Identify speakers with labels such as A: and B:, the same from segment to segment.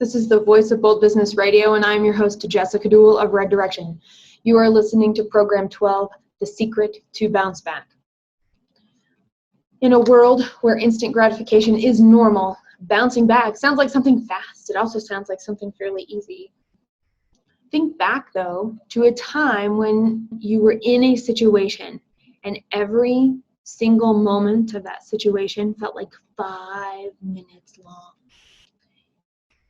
A: This is the Voice of Bold Business Radio, and I'm your host, Jessica Duell of Red Direction. You are listening to Program 12, The Secret to Bounce Back. In a world where instant gratification is normal, bouncing back sounds like something fast. It also sounds like something fairly easy. Think back, though, to a time when you were in a situation and every single moment of that situation felt like 5 minutes long.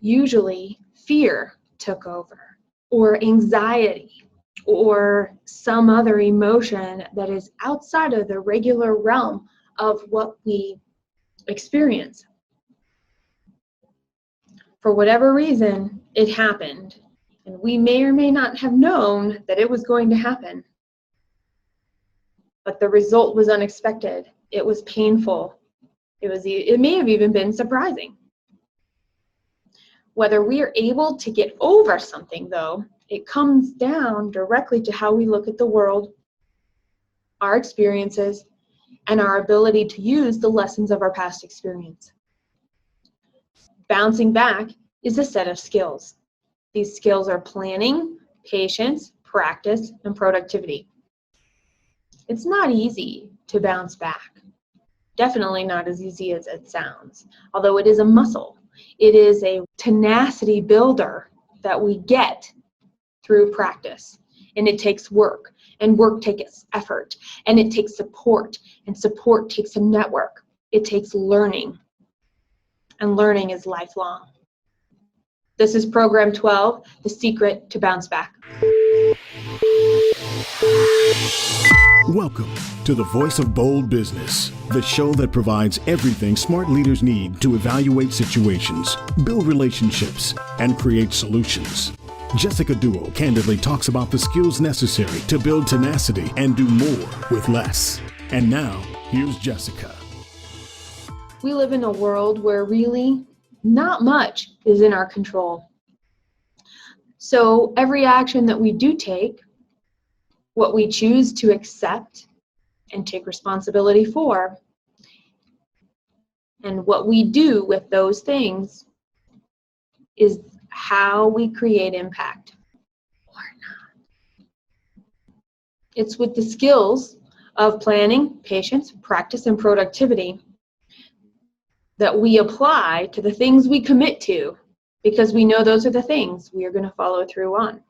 A: Usually, fear took over, or anxiety, or some other emotion that is outside of the regular realm of what we experience. For whatever reason, it happened, and we may or may not have known that it was going to happen. But the result was unexpected. It was painful. It may have even been surprising. Whether we are able to get over something, though, it comes down directly to how we look at the world, our experiences, and our ability to use the lessons of our past experience. Bouncing back is a set of skills. These skills are planning, patience, practice, and productivity. It's not easy to bounce back. Definitely not as easy as it sounds, although it is a muscle. It is a tenacity builder that we get through practice. And it takes work, and work takes effort, and it takes support, and support takes a network. It takes learning, and learning is lifelong. This is Program 12, The Secret to Bounce Back.
B: Welcome to the Voice of Bold Business, the show that provides everything smart leaders need to evaluate situations, build relationships, and create solutions. Jessica Duell candidly talks about the skills necessary to build tenacity and do more with less. And now, here's Jessica.
A: We live in a world where really not much is in our control. So every action that we do take, what we choose to accept and take responsibility for, and what we do with those things is how we create impact or not. It's with the skills of planning, patience, practice, and productivity that we apply to the things we commit to, because we know those are the things we are going to follow through on.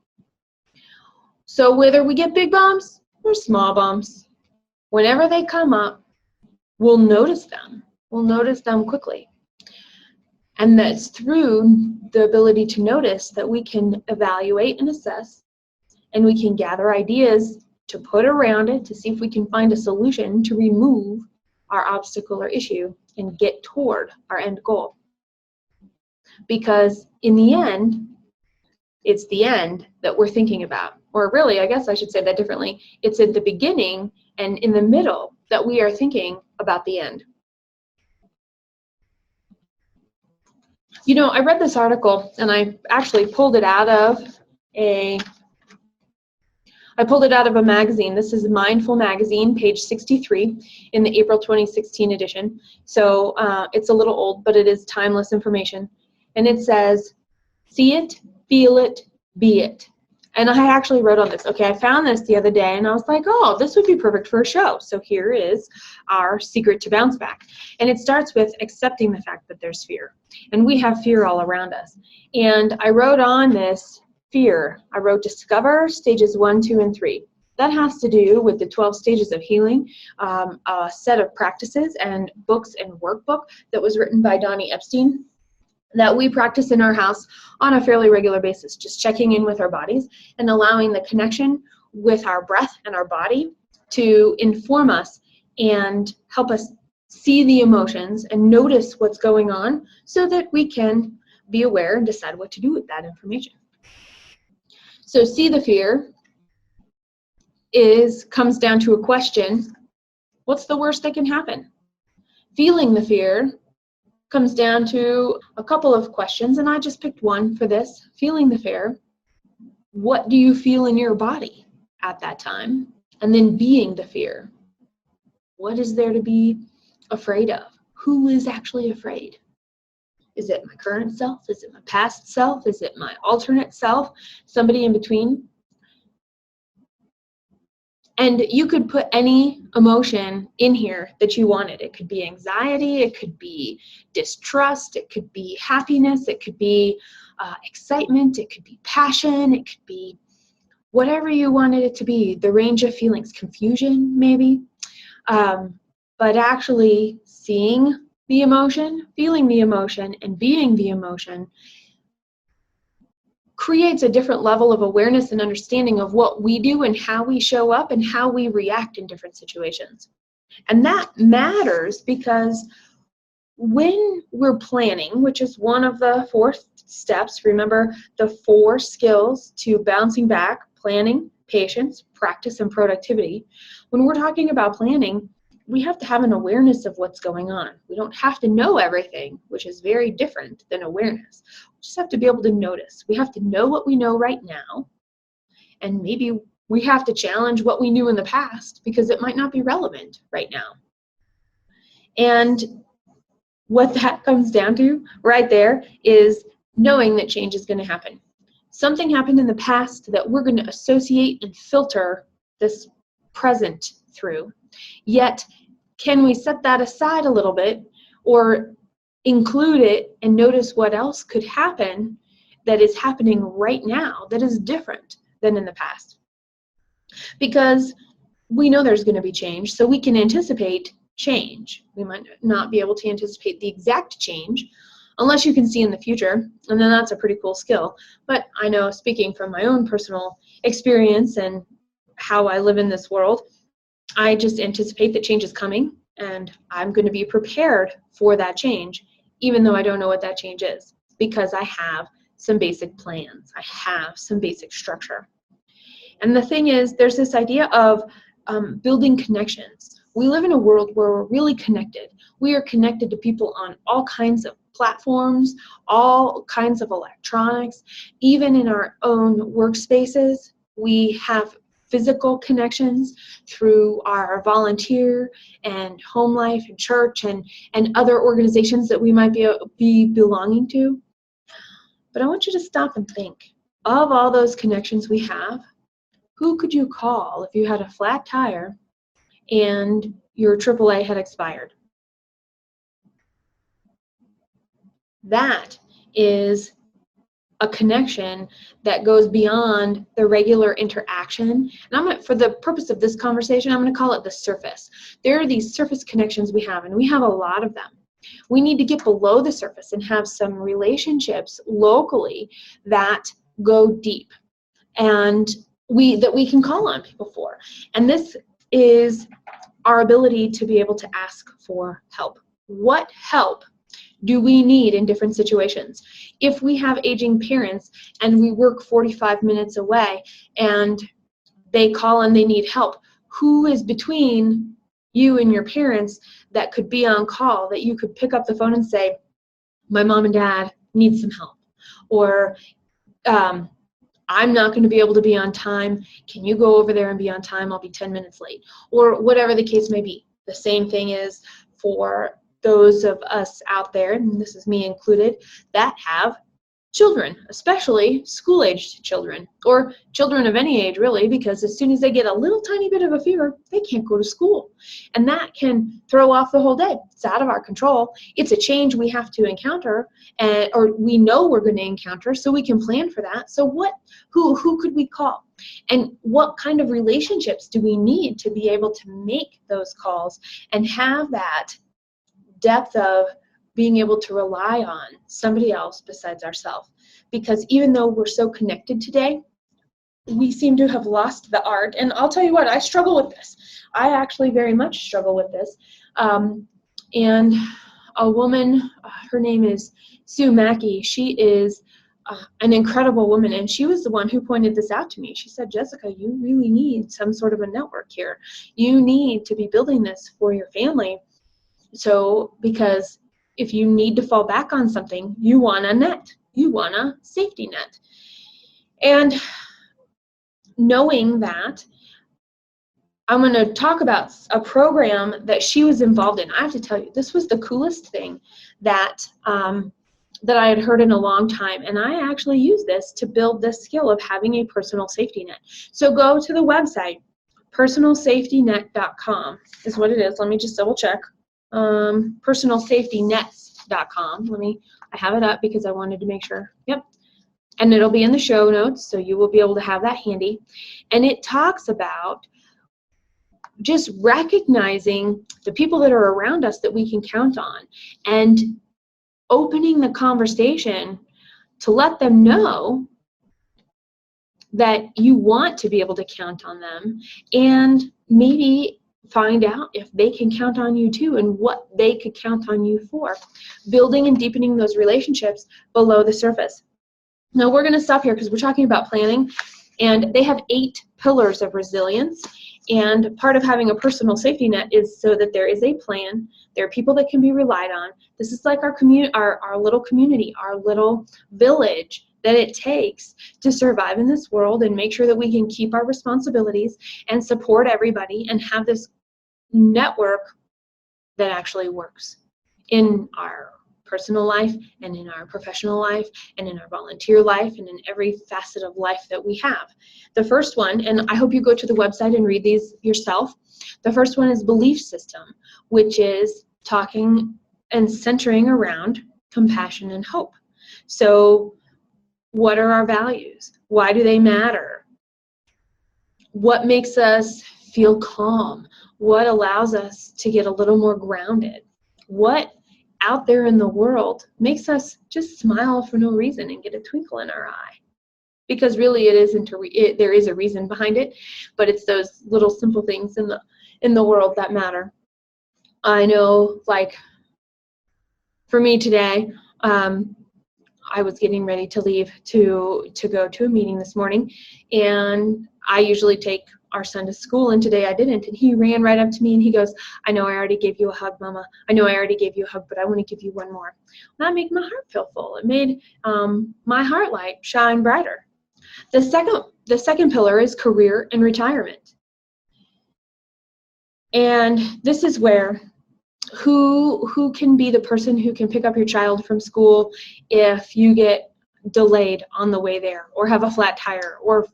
A: So whether we get big bumps or small bumps, whenever they come up, we'll notice them. We'll notice them quickly. And that's through the ability to notice that we can evaluate and assess, and we can gather ideas to put around it to see if we can find a solution to remove our obstacle or issue and get toward our end goal. Because in the end, it's the end that we're thinking about. Or really, I guess I should say that differently. It's at the beginning and in the middle that we are thinking about the end. You know, I read this article, and I actually pulled it out of a magazine. This is Mindful Magazine, page 63 in the April 2016 edition. So it's a little old, but it is timeless information. And it says, see it, feel it, be it. And I actually wrote on this. Okay, I found this the other day, and I was like, oh, this would be perfect for a show. So here is our secret to bounce back. And it starts with accepting the fact that there's fear. And we have fear all around us. And I wrote on this fear. I wrote discover stages 1, 2, and 3. That has to do with the 12 stages of healing, a set of practices and books and workbook that was written by Donnie Epstein, that we practice in our house on a fairly regular basis, just checking in with our bodies and allowing the connection with our breath and our body to inform us and help us see the emotions and notice what's going on so that we can be aware and decide what to do with that information. So see the fear comes down to a question, what's the worst that can happen? Feeling the fear comes down to a couple of questions, and I just picked one for this. Feeling the fear, what do you feel in your body at that time? And then being the fear, what is there to be afraid of? Who is actually afraid? Is it my current self? Is it my past self? Is it my alternate self? Somebody in between? And you could put any emotion in here that you wanted. It could be anxiety, it could be distrust, it could be happiness, it could be excitement, it could be passion, it could be whatever you wanted it to be, the range of feelings, confusion maybe. But actually seeing the emotion, feeling the emotion, and being the emotion creates a different level of awareness and understanding of what we do and how we show up and how we react in different situations. And that matters because when we're planning, which is one of the 4 steps, remember the 4 skills to bouncing back: planning, patience, practice, and productivity. When we're talking about planning, we have to have an awareness of what's going on. We don't have to know everything, which is very different than awareness. We just have to be able to notice. We have to know what we know right now, and maybe we have to challenge what we knew in the past because it might not be relevant right now. And what that comes down to right there is knowing that change is going to happen. Something happened in the past that we're going to associate and filter this present through. Yet, can we set that aside a little bit or include it and notice what else could happen that is happening right now that is different than in the past? Because we know there's going to be change, so we can anticipate change. We might not be able to anticipate the exact change unless you can see in the future, and then that's a pretty cool skill. But I know, speaking from my own personal experience and how I live in this world, I just anticipate that change is coming, and I'm going to be prepared for that change, even though I don't know what that change is, because I have some basic plans. I have some basic structure. And the thing is, there's this idea of building connections. We live in a world where we're really connected. We are connected to people on all kinds of platforms, all kinds of electronics. Even in our own workspaces, we have physical connections through our volunteer and home life and church and other organizations that we might be belonging to. But I want you to stop and think, of all those connections we have, who could you call if you had a flat tire and your AAA had expired? That is a connection that goes beyond the regular interaction. And for the purpose of this conversation, I'm going to call it the surface. There are these surface connections we have, and we have a lot of them. We need to get below the surface and have some relationships locally that go deep and that we can call on people for. And this is our ability to be able to ask for help. What help do we need in different situations? If we have aging parents and we work 45 minutes away and they call and they need help, who is between you and your parents that could be on call, that you could pick up the phone and say, my mom and dad need some help? Or I'm not going to be able to be on time. Can you go over there and be on time? I'll be 10 minutes late. Or whatever the case may be. The same thing is for those of us out there, and this is me included, that have children, especially school-aged children, or children of any age really, because as soon as they get a little tiny bit of a fever, they can't go to school. And that can throw off the whole day. It's out of our control. It's a change we have to encounter, or we know we're going to encounter, so we can plan for that. So who could we call? And what kind of relationships do we need to be able to make those calls and have that depth of being able to rely on somebody else besides ourselves? Because even though we're so connected today, we seem to have lost the art. And I'll tell you what, I struggle with this. I actually very much struggle with this. And a woman, her name is Sue Mackey. She is an incredible woman, and she was the one who pointed this out to me. She said, Jessica, you really need some sort of a network here. You need to be building this for your family. So, because if you need to fall back on something, you want a net. You want a safety net. And knowing that, I'm going to talk about a program that she was involved in. I have to tell you, this was the coolest thing that that I had heard in a long time, and I actually use this to build this skill of having a personal safety net. So go to the website, personalsafetynet.com is what it is. Let me just double check. Personalsafetynets.com. I have it up because I wanted to make sure. Yep. And it'll be in the show notes, so you will be able to have that handy. And it talks about just recognizing the people that are around us that we can count on, and opening the conversation to let them know that you want to be able to count on them, and maybe find out if they can count on you too and what they could count on you for. Building and deepening those relationships below the surface. Now we're going to stop here because we're talking about planning, and they have 8 pillars of resilience. And part of having a personal safety net is so that there is a plan. There are people that can be relied on. This is like our little community, our little village that it takes to survive in this world and make sure that we can keep our responsibilities and support everybody and have this network that actually works in our personal life and in our professional life and in our volunteer life and in every facet of life that we have. The first one, and I hope you go to the website and read these yourself, the first one is belief system, which is talking and centering around compassion and hope. So what are our values? Why do they matter? What makes us feel calm? What allows us to get a little more grounded? What out there in the world makes us just smile for no reason and get a twinkle in our eye? Because really there is a reason behind it, but it's those little simple things in the world that matter. I know, like for me today, I was getting ready to leave to go to a meeting this morning, and I usually take our son to school, and today I didn't, and he ran right up to me and he goes, "I know I already gave you a hug, Mama. I know I already gave you a hug, but I want to give you one more." And that made my heart feel full. It made my heart light shine brighter. The second pillar is career and retirement. And this is where who can be the person who can pick up your child from school if you get delayed on the way there, or have a flat tire, or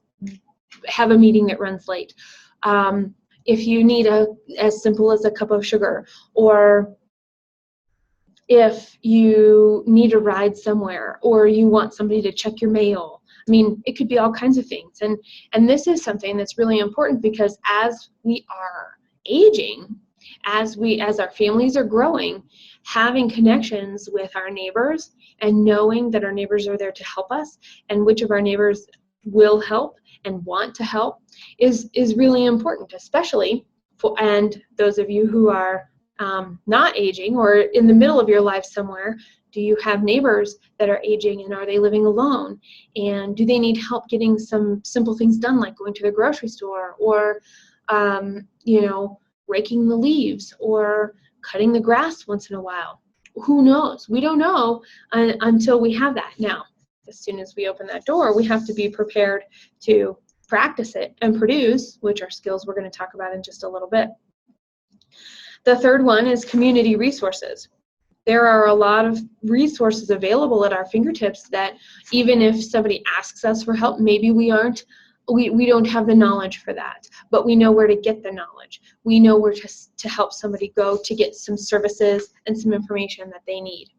A: have a meeting that runs late. If you need as simple as a cup of sugar, or if you need a ride somewhere, or you want somebody to check your mail. I mean, it could be all kinds of things. And this is something that's really important, because as we are aging, as our families are growing, having connections with our neighbors and knowing that our neighbors are there to help us, and which of our neighbors will help and want to help is really important, especially and those of you who are not aging or in the middle of your life somewhere. Do you have neighbors that are aging, and are they living alone? And do they need help getting some simple things done, like going to the grocery store, or raking the leaves, or cutting the grass once in a while? Who knows? We don't know until we have that. Now, as soon as we open that door, we have to be prepared to practice it and produce, which are skills we're going to talk about in just a little bit. The third one is community resources. There are a lot of resources available at our fingertips that even if somebody asks us for help, maybe we don't have the knowledge for that, but we know where to get the knowledge. We know where to help somebody go to get some services and some information that they need.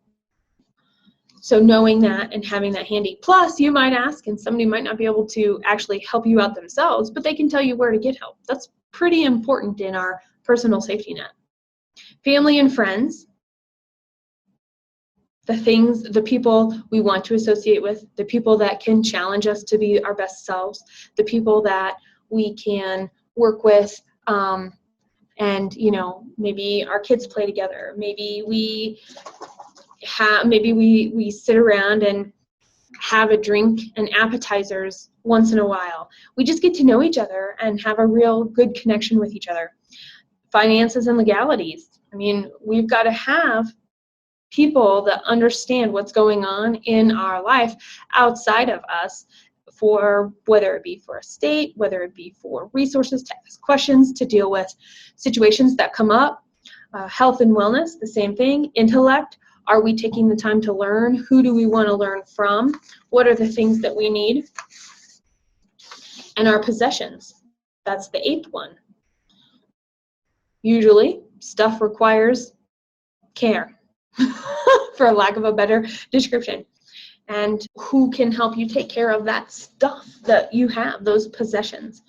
A: So knowing that and having that handy. Plus, you might ask, and somebody might not be able to actually help you out themselves, but they can tell you where to get help. That's pretty important in our personal safety net. Family and friends. The people we want to associate with, the people that can challenge us to be our best selves, the people that we can work with, and maybe our kids play together. Maybe we sit around and have a drink and appetizers once in a while. We just get to know each other and have a real good connection with each other. Finances and legalities. I mean, we've got to have people that understand what's going on in our life outside of us, for whether it be for a state, whether it be for resources, to ask questions, to deal with situations that come up. Health and wellness, the same thing. Intellect, Are we taking the time to learn? Who do we want to learn from? What are the things that we need? And our possessions. That's the 8th one. Usually, stuff requires care, for lack of a better description. And who can help you take care of that stuff that you have, those possessions?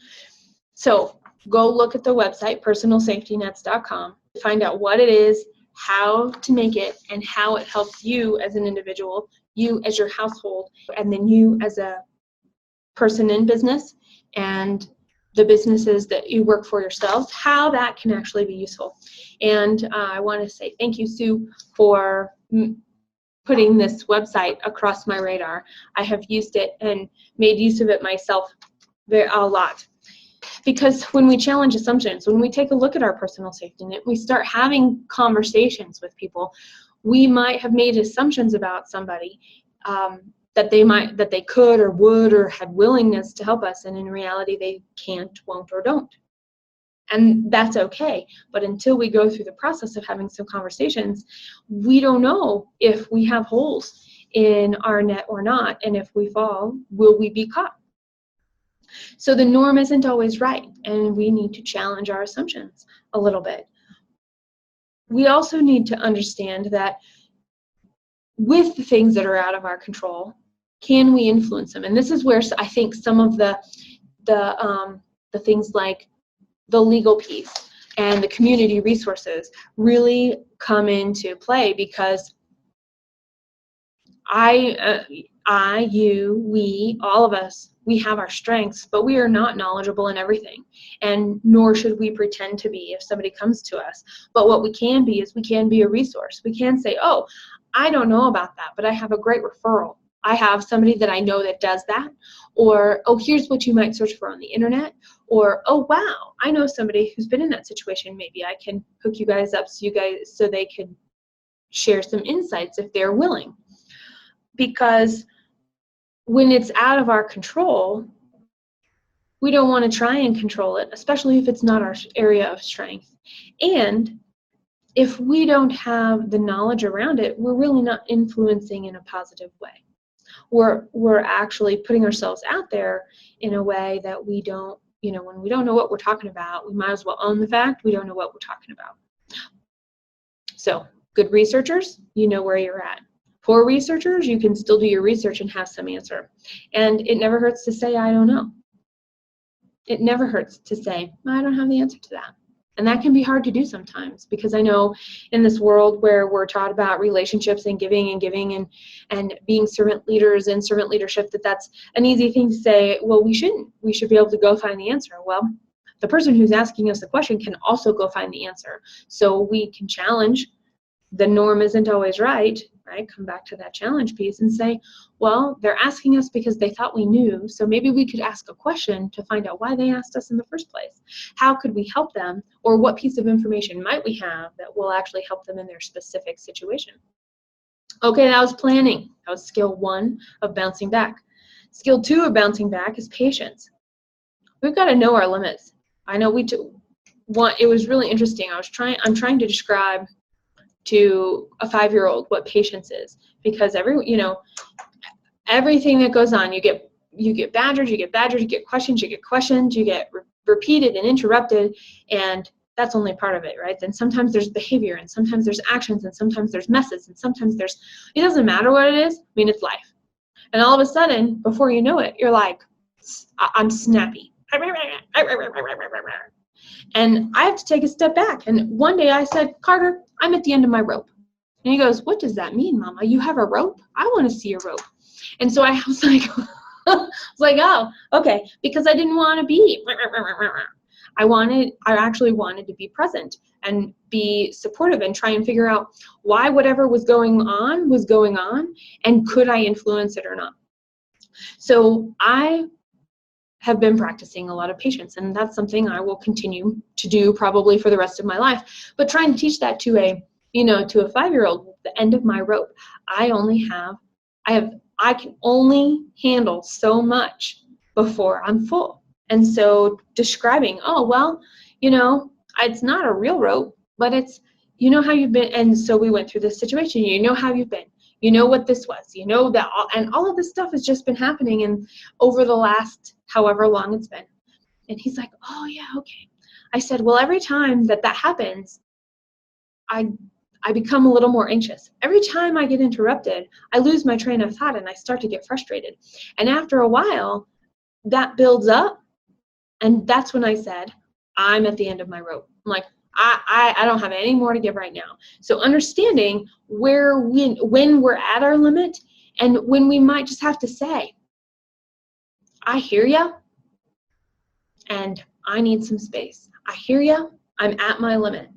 A: So go look at the website, personalsafetynets.com, find out what it is, how to make it, and how it helps you as an individual, you as your household, and then you as a person in business, and the businesses that you work for yourselves, how that can actually be useful. And I want to say thank you, Sue, for putting this website across my radar. I have used it and made use of it myself a lot. Because when we challenge assumptions, when we take a look at our personal safety net, we start having conversations with people, we might have made assumptions about somebody that they could or would or had willingness to help us, and in reality they can't, won't, or don't. And that's okay. But until we go through the process of having some conversations, we don't know if we have holes in our net or not, and if we fall, will we be caught? So the norm isn't always right, and we need to challenge our assumptions a little bit. We also need to understand that with the things that are out of our control, can we influence them? And this is where I think some of the things like the legal piece and the community resources really come into play, because you, we, all of us, we have our strengths, but we are not knowledgeable in everything, and nor should we pretend to be if somebody comes to us. But what we can be is we can be a resource. We can say, oh, I don't know about that, but I have a great referral. I have somebody that I know that does that. Or, oh, here's what you might search for on the internet. Or, oh, wow, I know somebody who's been in that situation. Maybe I can hook you guys up so they could share some insights if they're willing. Because when it's out of our control, we don't want to try and control it, especially if it's not our area of strength. And if we don't have the knowledge around it, we're really not influencing in a positive way. We're actually putting ourselves out there in a way that we don't, when we don't know what we're talking about, we might as well own the fact we don't know what we're talking about. So good researchers, you know where you're at. Poor researchers, you can still do your research and have some answer. And it never hurts to say, I don't know. It never hurts to say, I don't have the answer to that. And that can be hard to do sometimes, because I know in this world where we're taught about relationships and giving and being servant leaders and servant leadership, that's an easy thing to say, well, we shouldn't. We should be able to go find the answer. Well, the person who's asking us the question can also go find the answer. So we can challenge. The norm isn't always right? Come back to that challenge piece and say, well, they're asking us because they thought we knew, so maybe we could ask a question to find out why they asked us in the first place. How could we help them, or what piece of information might we have that will actually help them in their specific situation? Okay, that was planning. That was skill 1 of bouncing back. Skill 2 of bouncing back is patience. We've got to know our limits. I know it was really interesting. I'm trying to describe to a 5-year-old what patience is, because everything that goes on, you get badgered, you get questions, you get repeated and interrupted, and that's only part of it, right? Then sometimes there's behavior, and sometimes there's actions, and sometimes there's messes, and sometimes it doesn't matter what it is. It's life. And all of a sudden, before you know it, you're like, I'm snappy. And I have to take a step back. And one day I said, Carter, I'm at the end of my rope. And he goes, what does that mean, Mama? You have a rope? I want to see your rope. And so I was like, oh, okay, because I didn't want to be. I actually wanted to be present and be supportive and try and figure out why whatever was going on, and could I influence it or not. So I have been practicing a lot of patience, and that's something I will continue to do probably for the rest of my life. But trying to teach that to a 5-year-old, the end of my rope, I can only handle so much before I'm full. And so describing, oh, well, it's not a real rope, but it's you know how you've been, and so we went through this situation, you know how you've been, you know what this was, you know that, and all of this stuff has just been happening and over the last however long it's been. And he's like, oh yeah, okay. I said, well, every time that happens, I become a little more anxious. Every time I get interrupted, I lose my train of thought and I start to get frustrated. And after a while, that builds up. And that's when I said, I'm at the end of my rope. I'm like, I don't have any more to give right now. So understanding when we're at our limit and when we might just have to say, I hear you and I need some space. I hear you, I'm at my limit.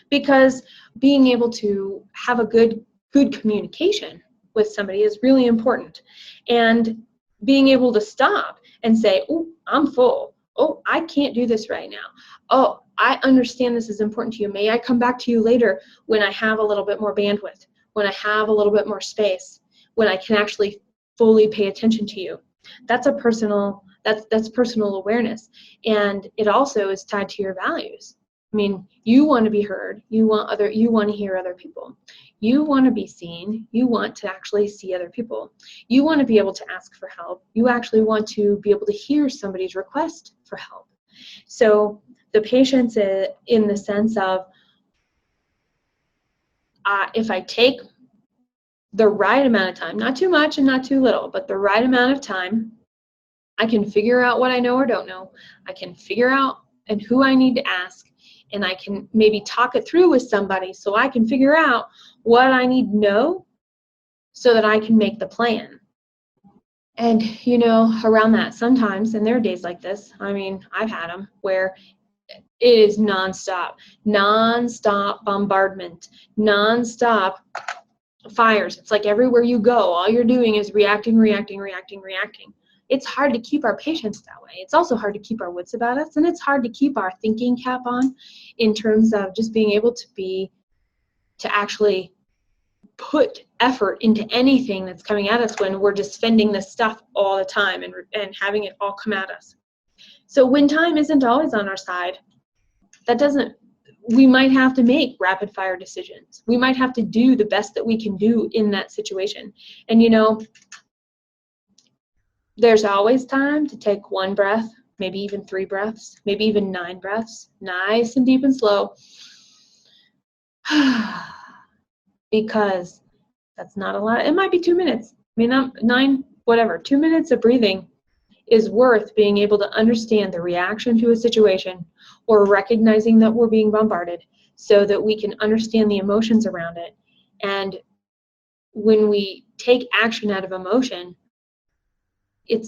A: Because being able to have a good communication with somebody is really important. And being able to stop and say, oh, I'm full. Oh, I can't do this right now. Oh, I understand this is important to you. May I come back to you later when I have a little bit more bandwidth, when I have a little bit more space, when I can actually fully pay attention to you. That's personal awareness. And it also is tied to your values. I mean, you want to be heard. You want to hear other people. You want to be seen. You want to actually see other people. You want to be able to ask for help. You actually want to be able to hear somebody's request for help. So the patience in the sense of if I take the right amount of time, not too much and not too little, but the right amount of time, I can figure out what I know or don't know. I can figure out and who I need to ask. And I can maybe talk it through with somebody so I can figure out what I need to know so that I can make the plan. And, around that sometimes, and there are days like this, I mean, I've had them where it is nonstop bombardment, nonstop fires. It's like everywhere you go, all you're doing is reacting. It's hard to keep our patience that way. It's also hard to keep our wits about us, and it's hard to keep our thinking cap on in terms of just being able to actually put effort into anything that's coming at us when we're just fending this stuff all the time and having it all come at us. So when time isn't always on our side, we might have to make rapid fire decisions. We might have to do the best that we can do in that situation. And there's always time to take one breath, maybe even 3 breaths, maybe even 9 breaths, nice and deep and slow. Because that's not a lot. It might be 2 minutes. I mean, 9, whatever. 2 minutes of breathing is worth being able to understand the reaction to a situation or recognizing that we're being bombarded so that we can understand the emotions around it. And when we take action out of emotion, I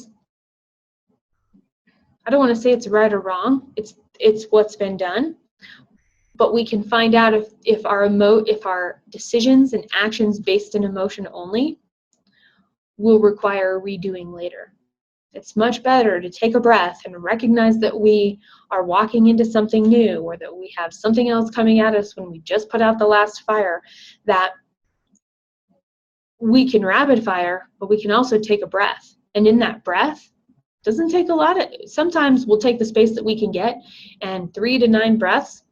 A: don't want to say it's right or wrong. It's what's been done. But we can find out if our decisions and actions based in emotion only will require redoing later. It's much better to take a breath and recognize that we are walking into something new or that we have something else coming at us when we just put out the last fire, that we can rapid fire, but we can also take a breath. And in that breath, doesn't take a lot. Sometimes we'll take the space that we can get, and 3 to 9 breaths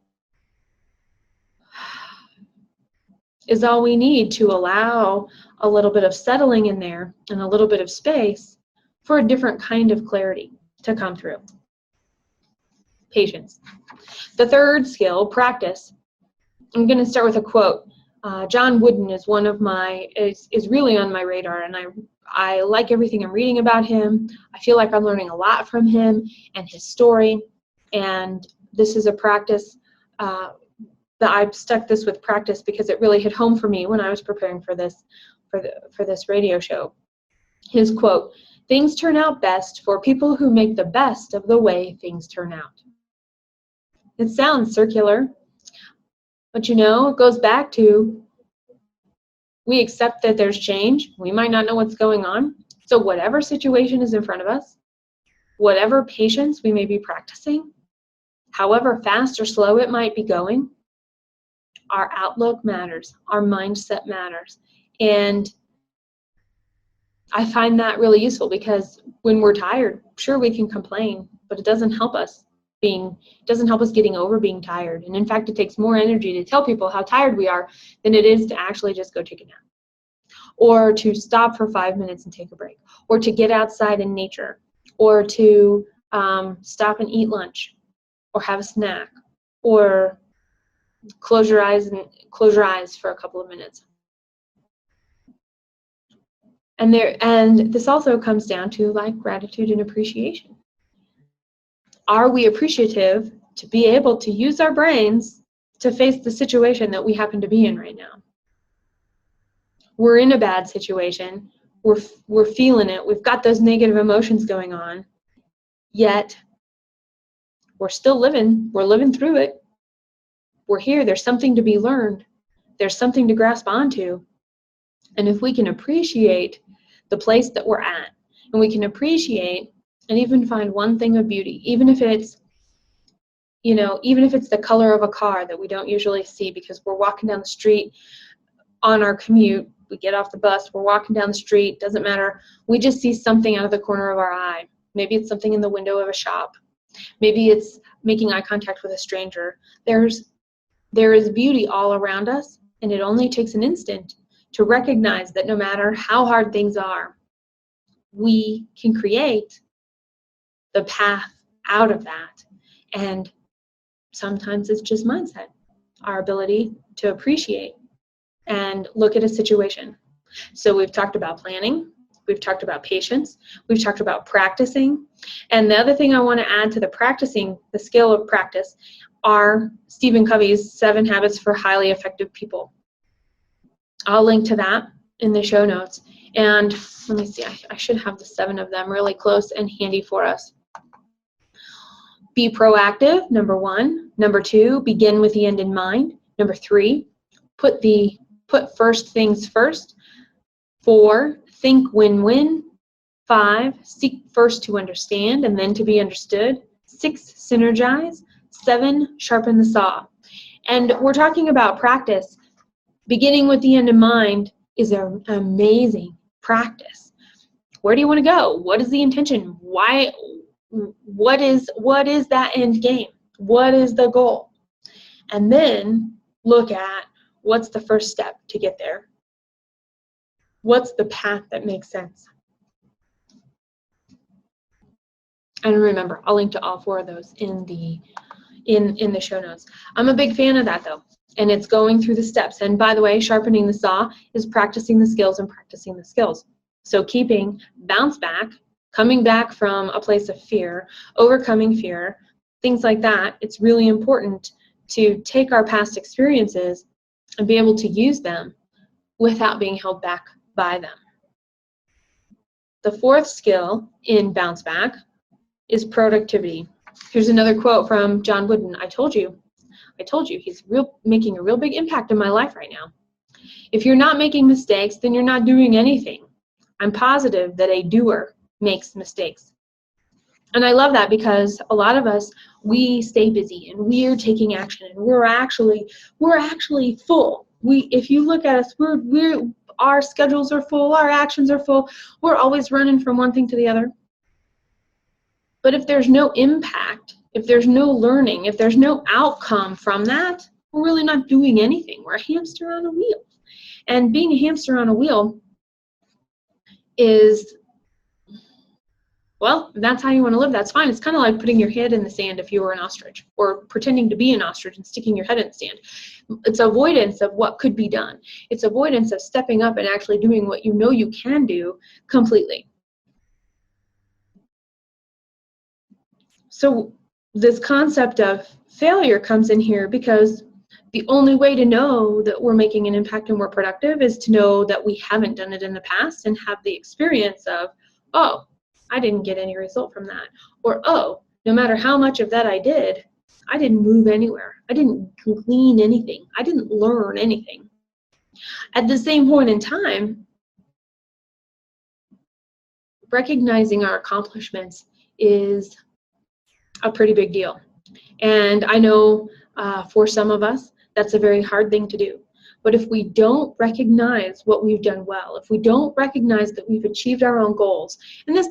A: is all we need to allow a little bit of settling in there and a little bit of space for a different kind of clarity to come through. Patience. The third skill, practice. I'm going to start with a quote. John Wooden is is really on my radar, and I like everything I'm reading about him. I feel like I'm learning a lot from him and his story, and this is a practice that I've stuck this with practice because it really hit home for me when I was preparing for this radio show. His quote, "Things turn out best for people who make the best of the way things turn out." It sounds circular, but it goes back to we accept that there's change. We might not know what's going on. So whatever situation is in front of us, whatever patience we may be practicing, however fast or slow it might be going, our outlook matters, our mindset matters. And I find that really useful because when we're tired, sure, we can complain, but it doesn't help us. getting over being tired. And in fact, it takes more energy to tell people how tired we are than it is to actually just go take a nap, or to stop for 5 minutes and take a break, or to get outside in nature, or to stop and eat lunch, or have a snack, or close your eyes for a couple of minutes. And this also comes down to like gratitude and appreciation. Are we appreciative to be able to use our brains to face the situation that we happen to be in right now? We're in a bad situation. We're feeling it. We've got those negative emotions going on. Yet we're still living. We're living through it. We're here. There's something to be learned. There's something to grasp onto. And if we can appreciate the place that we're at, and we can appreciate and even find one thing of beauty, even if it's the color of a car that we don't usually see because we're walking down the street on our commute, we get off the bus, we're walking down the street, doesn't matter, we just see something out of the corner of our eye. Maybe it's something in the window of a shop. Maybe it's making eye contact with a stranger. There is beauty all around us, and it only takes an instant to recognize that no matter how hard things are, we can create the path out of that. And sometimes it's just mindset, our ability to appreciate and look at a situation. So we've talked about planning, we've talked about patience, we've talked about practicing. And the other thing I want to add to the skill of practice, are Stephen Covey's 7 Habits for Highly Effective People. I'll link to that in the show notes. And let me see, I should have the 7 of them really close and handy for us. Be proactive, number 1. Number 2, begin with the end in mind. Number 3, put first things first. 4, think win-win. 5, seek first to understand and then to be understood. 6, synergize. 7, sharpen the saw. And we're talking about practice. Beginning with the end in mind is an amazing practice. Where do you want to go? What is the intention? Why? What is that end game? What is the goal? And then look at what's the first step to get there. What's the path that makes sense? And remember, I'll link to all 4 of those in the show notes. I'm a big fan of that though, and it's going through the steps. And by the way, sharpening the saw is practicing the skills and practicing the skills. So keeping bounce back, coming back from a place of fear, overcoming fear, things like that. It's really important to take our past experiences and be able to use them without being held back by them. The 4th skill in bounce back is productivity. Here's another quote from John Wooden. I told you, he's making a real big impact in my life right now. If you're not making mistakes, then you're not doing anything. I'm positive that a doer makes mistakes. And I love that because a lot of us, we stay busy and we're taking action and we're actually full. If you look at us, our schedules are full, our actions are full. We're always running from one thing to the other. But if there's no impact, if there's no learning, if there's no outcome from that, we're really not doing anything. We're a hamster on a wheel. And being a hamster on a wheel is, well, if that's how you want to live, that's fine. It's kind of like putting your head in the sand if you were an ostrich, or pretending to be an ostrich and sticking your head in the sand. It's avoidance of what could be done. It's avoidance of stepping up and actually doing what you know you can do completely. So this concept of failure comes in here because the only way to know that we're making an impact and we're productive is to know that we haven't done it in the past and have the experience of, oh, I didn't get any result from that. Or, oh, no matter how much of that I didn't move anywhere. I didn't glean anything. I didn't learn anything. At the same point in time, recognizing our accomplishments is a pretty big deal. And I know for some of us, that's a very hard thing to do. But if we don't recognize what we've done well, if we don't recognize that we've achieved our own goals, and it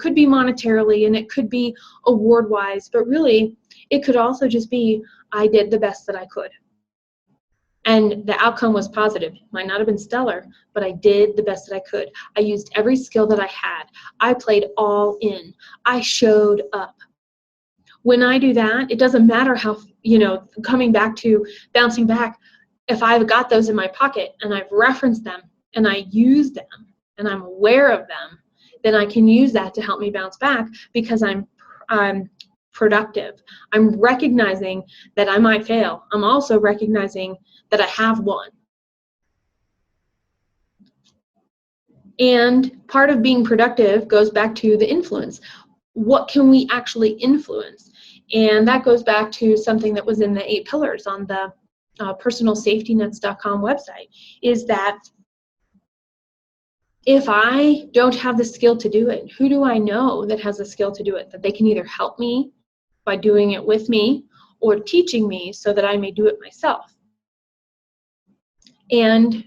A: could be monetarily and it could be award-wise, but really it could also just be, I did the best that I could. And the outcome was positive. It might not have been stellar, but I did the best that I could. I used every skill that I had. I played all in. I showed up. When I do that, it doesn't matter how, coming back to bouncing back, if I've got those in my pocket and I've referenced them and I use them and I'm aware of them, then I can use that to help me bounce back because I'm productive. I'm recognizing that I might fail. I'm also recognizing that I have won. And part of being productive goes back to the influence. What can we actually influence? And that goes back to something that was in the 8 pillars on the personalsafetynets.com website, is that if I don't have the skill to do it, who do I know that has the skill to do it? That they can either help me by doing it with me or teaching me so that I may do it myself. And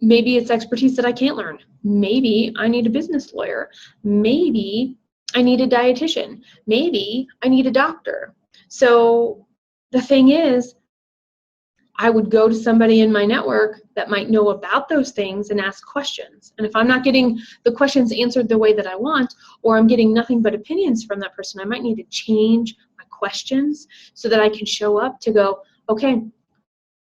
A: maybe it's expertise that I can't learn. Maybe I need a business lawyer. Maybe I need a dietitian. Maybe I need a doctor. So the thing is, I would go to somebody in my network that might know about those things and ask questions. And if I'm not getting the questions answered the way that I want, or I'm getting nothing but opinions from that person, I might need to change my questions so that I can show up to go, okay,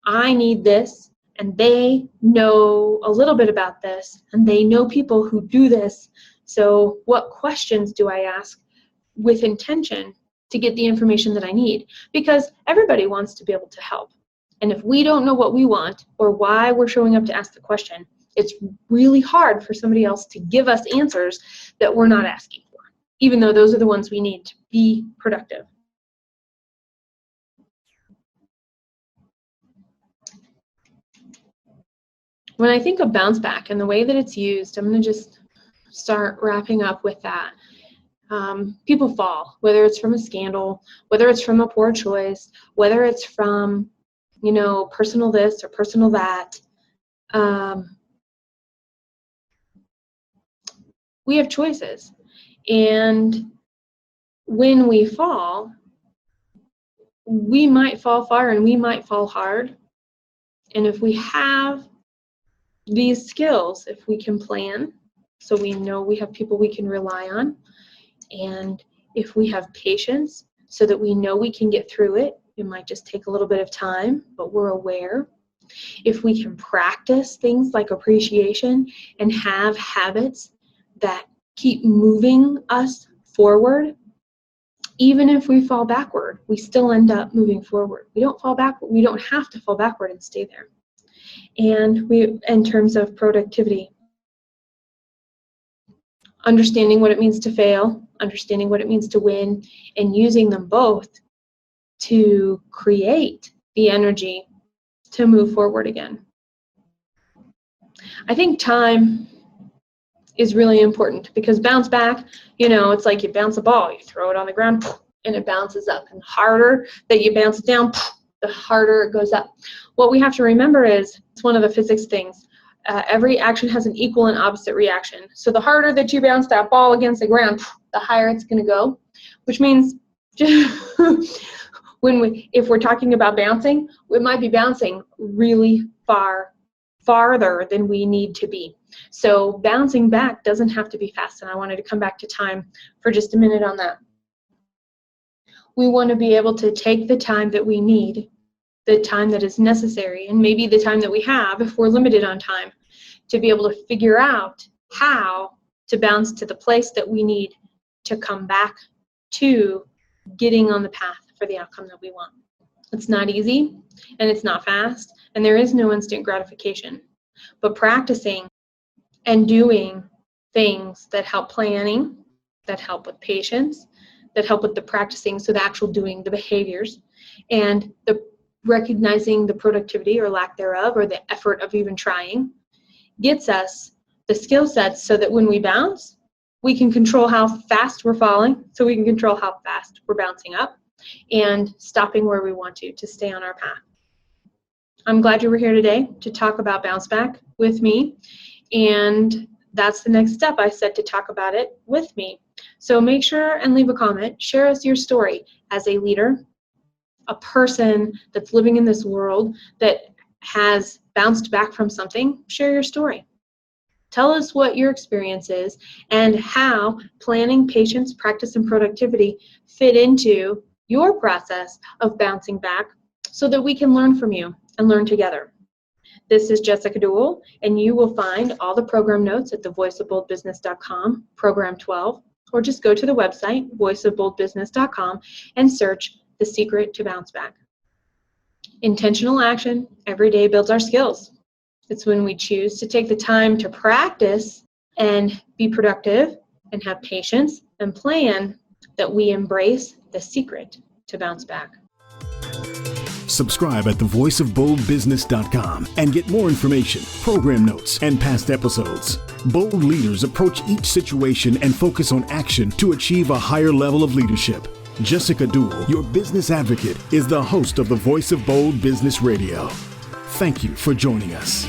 A: I need this, and they know a little bit about this, and they know people who do this. So what questions do I ask with intention to get the information that I need? Because everybody wants to be able to help. And if we don't know what we want or why we're showing up to ask the question, it's really hard for somebody else to give us answers that we're not asking for, even though those are the ones we need to be productive. When I think of bounce back and the way that it's used, I'm going to just start wrapping up with that. People fall, whether it's from a scandal, whether it's from a poor choice, whether it's from, personal this or personal that. We have choices. And when we fall, we might fall far and we might fall hard. And if we have these skills, if we can plan, so we know we have people we can rely on, and if we have patience so that we know we can get through it, it might just take a little bit of time, but we're aware. If we can practice things like appreciation and have habits that keep moving us forward, even if we fall backward, we still end up moving forward. We don't fall backward. We don't have to fall backward and stay there. And in terms of productivity, understanding what it means to fail, understanding what it means to win, and using them both to create the energy to move forward again. I think time is really important because bounce back, it's like you bounce a ball, you throw it on the ground and it bounces up. And the harder that you bounce it down, the harder it goes up. What we have to remember is, it's one of the physics things, every action has an equal and opposite reaction. So the harder that you bounce that ball against the ground, the higher it's going to go, which means if we're talking about bouncing, we might be bouncing really farther than we need to be. So bouncing back doesn't have to be fast, and I wanted to come back to time for just a minute on that. We want to be able to take the time that we need, the time that is necessary, and maybe the time that we have, if we're limited on time, to be able to figure out how to bounce to the place that we need to come back to getting on the path for the outcome that we want. It's not easy, and it's not fast, and there is no instant gratification. But practicing and doing things that help planning, that help with patience, that help with the practicing, so the actual doing, the behaviors, and the recognizing the productivity or lack thereof, or the effort of even trying, gets us the skill sets so that when we bounce, we can control how fast we're falling, so we can control how fast we're bouncing up, and stopping where we want to stay on our path. I'm glad you were here today to talk about Bounce Back with me. And that's the next step. I said to talk about it with me. So make sure and leave a comment. Share us your story as a leader, a person that's living in this world that has bounced back from something. Share your story. Tell us what your experience is and how planning, patience, practice, and productivity fit into your process of bouncing back so that we can learn from you and learn together. This is Jessica Duell, and you will find all the program notes at thevoiceofboldbusiness.com, program 12, or just go to the website, voiceofboldbusiness.com, and search The Secret to Bounce Back. Intentional action every day builds our skills. It's when we choose to take the time to practice and be productive and have patience and plan that we embrace the secret to bounce back.
B: Subscribe at thevoiceofboldbusiness.com and get more information, program notes, and past episodes. Bold leaders approach each situation and focus on action to achieve a higher level of leadership. Jessica Duell, your business advocate, is the host of the Voice of Bold Business Radio. Thank you for joining us.